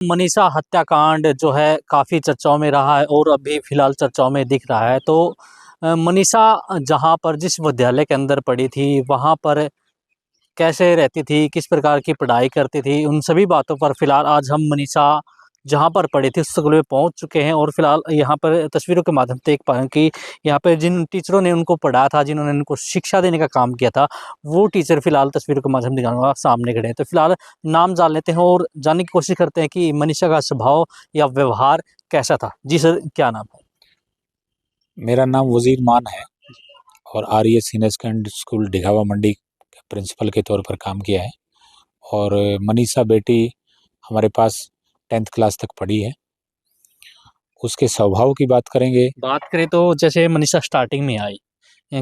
मनीषा हत्याकांड जो है काफ़ी चर्चाओं में रहा है और अभी फ़िलहाल चर्चाओं में दिख रहा है। तो मनीषा जहाँ पर जिस विद्यालय के अंदर पढ़ी थी, वहाँ पर कैसे रहती थी, किस प्रकार की पढ़ाई करती थी, उन सभी बातों पर फ़िलहाल आज हम मनीषा जहाँ पर पढ़ी थी उस स्कूल में पहुँच चुके हैं और फ़िलहाल यहाँ पर तस्वीरों के माध्यम से देख पा रहे हैं कि यहाँ पे जिन टीचरों ने उनको पढ़ाया था, जिन्होंने उनको शिक्षा देने का काम किया था, वो टीचर फ़िलहाल तस्वीरों के माध्यम दिखाऊँगा सामने खड़े हैं। तो फ़िलहाल नाम जान लेते हैं और जानने की कोशिश करते हैं कि मनीषा का स्वभाव या व्यवहार कैसा था? जी सर, क्या नाम है? मेरा नाम वज़ीर मान है और आरईएस सीनियर सेकेंडरी स्कूल डिघावा मंडी के प्रिंसिपल के तौर पर काम किया है। और मनीषा बेटी हमारे पास 10th क्लास तक पढ़ी है। उसके स्वभाव की बात करेंगे। बात करें तो जैसे मनीषा स्टार्टिंग में आई,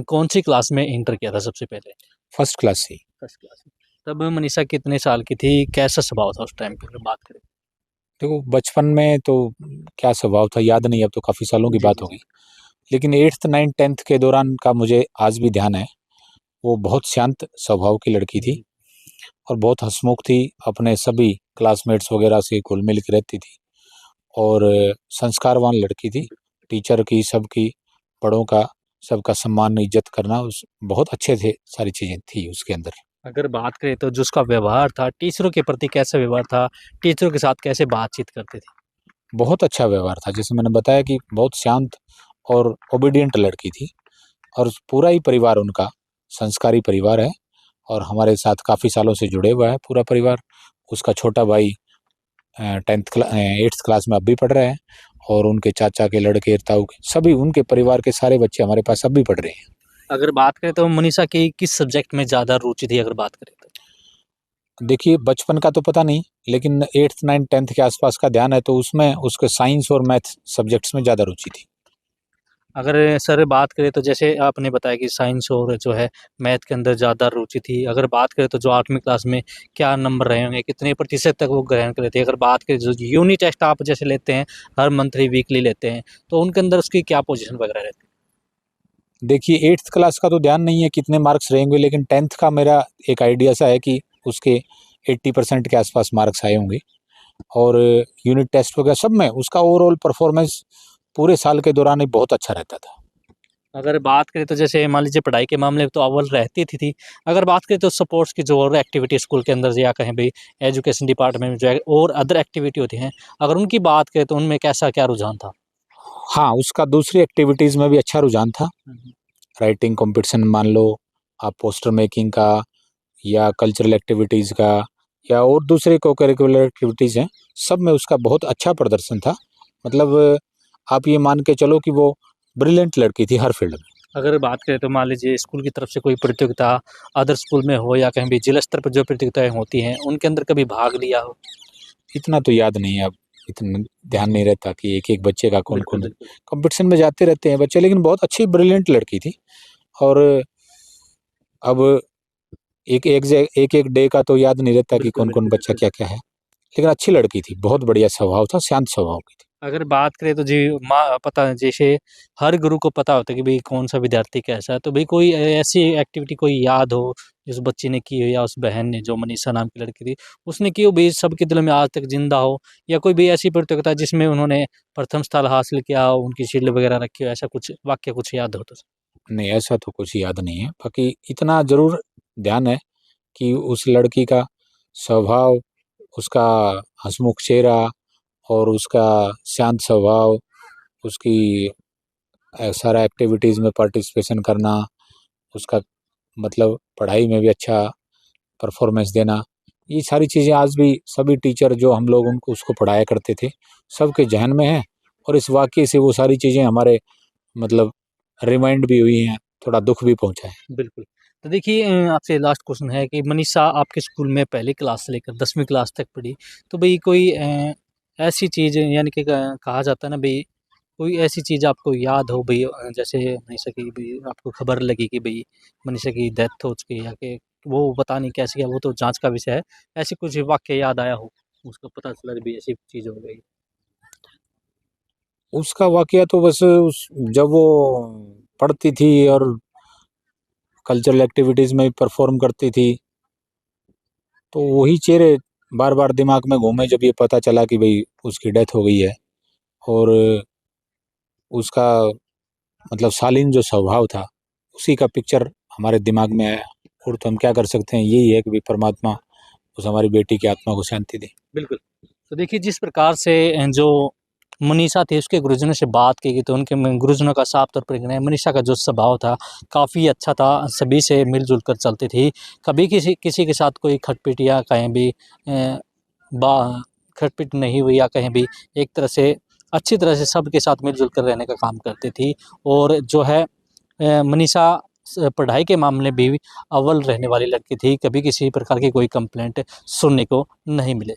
कौन-सी क्लास में एंटर किया था सबसे पहले? फर्स्ट क्लास से ही। फर्स्ट क्लास में। तब मनीषा कितने साल की थी? कैसा स्वभाव था उस टाइम पे अगर बात करें? देखो, बचपन में तो क्या स्वभाव था याद नहीं, अब तो काफ़ी सालों की जी, बात जी, हो जी। गई। लेकिन 8th 9th 10th के दौरान का मुझे आज भी ध्यान है। वो बहुत शांत स्वभाव की लड़की थी जी। और बहुत हँसमुख थी। अपने सभी क्लासमेट्स वगैरह से घुल-मिल के रहती थी और संस्कारवान लड़की थी। टीचर की, सबकी, बड़ों का, सबका सम्मान, इज़्ज़त करना, उस बहुत अच्छे थे, सारी चीज़ें थी उसके अंदर। अगर बात करें तो जो उसका व्यवहार था, टीचरों के प्रति कैसा व्यवहार था? टीचरों के साथ कैसे बातचीत करती थी? बहुत अच्छा व्यवहार था, जैसे मैंने बताया कि बहुत शांत और ओबीडिएंट लड़की थी और पूरा ही परिवार उनका संस्कारी परिवार है और हमारे साथ काफ़ी सालों से जुड़े हुआ है पूरा परिवार। उसका छोटा भाई 8th क्लास में अब भी पढ़ रहे हैं और उनके चाचा के लड़के, ताऊ के, सभी उनके परिवार के सारे बच्चे हमारे पास अब भी पढ़ रहे हैं। अगर बात करें तो मनीषा की किस सब्जेक्ट में ज़्यादा रुचि थी अगर बात करें तो? देखिए, बचपन का तो पता नहीं, लेकिन 8th 9th 10th के आसपास का ध्यान है, तो उसमें उसके साइंस और मैथ सब्जेक्ट्स में ज़्यादा रुचि थी। अगर सर बात करें तो जैसे आपने बताया कि साइंस और जो है मैथ के अंदर ज़्यादा रुचि थी। अगर बात करें तो जो 8वीं क्लास में क्या नंबर रहे होंगे? कितने प्रतिशत तक वो ग्रहण कर लेती है? अगर बात करें जो यूनिट टेस्ट आप जैसे लेते हैं, हर मंथली, वीकली लेते हैं, तो उनके अंदर उसकी क्या पोज़ीशन वगैरह रहती है? देखिए, 8th क्लास का तो ध्यान नहीं है कितने मार्क्स रहेंगे, लेकिन 10th का मेरा एक आइडिया सा है कि उसके 80% के आसपास मार्क्स आए होंगे और यूनिट टेस्ट वगैरह सब में उसका ओवरऑल परफॉर्मेंस पूरे साल के दौरान ही बहुत अच्छा रहता था। अगर बात करें तो जैसे मान लीजिए पढ़ाई के मामले में तो अव्वल रहती थी। अगर बात करें तो स्पोर्ट्स की जो और एक्टिविटी स्कूल के अंदर या कहें भई एजुकेशन डिपार्टमेंट में जो है और अदर एक्टिविटी होती हैं, अगर उनकी बात करें तो उनमें कैसा क्या रुझान था? हाँ, उसका दूसरी एक्टिविटीज़ में भी अच्छा रुझान था। हुँ, हुँ। राइटिंग कॉम्पिटिशन मान लो, आप पोस्टर मेकिंग का या कल्चरल एक्टिविटीज़ का या और दूसरे को-करिकुलर एक्टिविटीज़ हैं, सब में उसका बहुत अच्छा प्रदर्शन था। मतलब आप ये मान के चलो कि वो ब्रिलिएंट लड़की थी हर फील्ड में। अगर बात करें तो मान लीजिए स्कूल की तरफ से कोई प्रतियोगिता अदर स्कूल में हो या कहीं भी जिला स्तर पर जो प्रतियोगिताएँ होती हैं, उनके अंदर कभी भाग लिया हो? इतना तो याद नहीं है अब, इतना ध्यान नहीं रहता कि एक-एक बच्चे का बिल्कुल, कौन-कौन बिल्कुल। कॉम्पिटिशन में जाते रहते हैं बच्चे, लेकिन बहुत अच्छी ब्रिलिएंट लड़की थी और अब एक-एक डे का तो याद नहीं रहता कि बिल्कुल, कौन-कौन बिल्कुल, बच्चा बिल्कुल। क्या-क्या है। लेकिन अच्छी लड़की थी, बहुत बढ़िया स्वभाव था, शांत स्वभाव की थी। अगर बात करें तो जी पता है जैसे हर गुरु को पता होता है कि भई कौन-सा विद्यार्थी कैसा है, तो भई कोई ऐसी एक्टिविटी कोई याद हो, जिस बच्चे ने की हो या उस बहन ने जो मनीषा नाम की लड़की थी, उसने की हो भई सबके दिलों में आज तक ज़िंदा हो या कोई भी ऐसी प्रतियोगिता जिसमें उन्होंने प्रथम स्थान हासिल किया हो, उनकी शील्ड वगैरह रखी हो, ऐसा कुछ वाक़या कुछ याद हो तो? नहीं, ऐसा तो कुछ याद नहीं है, बाकी इतना ज़रूर ध्यान है कि उस लड़की का स्वभाव, उसका हँसमुख चेहरा और उसका शांत स्वभाव, उसकी सारा एक्टिविटीज़ में पार्टिसिपेशन करना, उसका मतलब पढ़ाई में भी अच्छा परफॉर्मेंस देना, ये सारी चीज़ें आज भी सभी टीचर जो हम लोग उनको उसको पढ़ाया करते थे, सबके ज़हन में हैं और इस वाक़ये से वो सारी चीज़ें हमारे मतलब रिमाइंड भी हुई हैं, थोड़ा दुःख भी पहुँचा है। बिल्कुल। तो देखिए आपसे लास्ट क्वेश्चन है कि मनीषा आपके स्कूल में पहली क्लास से लेकर 10वीं क्लास तक पढ़ी, तो भई कोई ऐसी चीज़ यानी कि कहा जाता है ना भई कोई ऐसी चीज़ आपको याद हो भई जैसे मनीषा की भई आपको खबर लगी कि भई मनीषा की डेथ हो चुकी है या कि वो पता नहीं कैसे क्या वो तो जाँच का विषय है। ऐसी कुछ वाक़या याद आया हो, उसको पता चला भई ऐसी चीज़ हो गई? उसका वाक़या तो बस उस जब वो पढ़ती थी और कल्चरल एक्टिविटीज़ में परफ़ॉर्म करती थी, तो वही चेहरे बार बार दिमाग में घूमे जब ये पता चला कि भाई उसकी डेथ हो गई है। और उसका मतलब शालीन जो स्वभाव था उसी का पिक्चर हमारे दिमाग में आया। और तो हम क्या कर सकते हैं, यही है कि भाई परमात्मा उस हमारी बेटी की आत्मा को शांति दे। बिल्कुल। तो देखिए जिस प्रकार से जो मनीषा थी उसके गुरुजनों से बात की गई तो उनके गुरुजनों का साफ तौर पर कहना है मनीषा का जो स्वभाव था काफ़ी अच्छा था, सभी से मिलजुल कर चलती थी, कभी किसी किसी के साथ कोई खटपट या कहीं भी बा खटपट नहीं हुई या कहीं भी एक तरह से अच्छी तरह से सबके साथ मिलजुल कर रहने का काम करती थी। और जो है मनीषा पढ़ाई के मामले में भी अव्वल रहने वाली लड़की थी, कभी किसी प्रकार की कोई कंप्लेंट सुनने को नहीं मिले।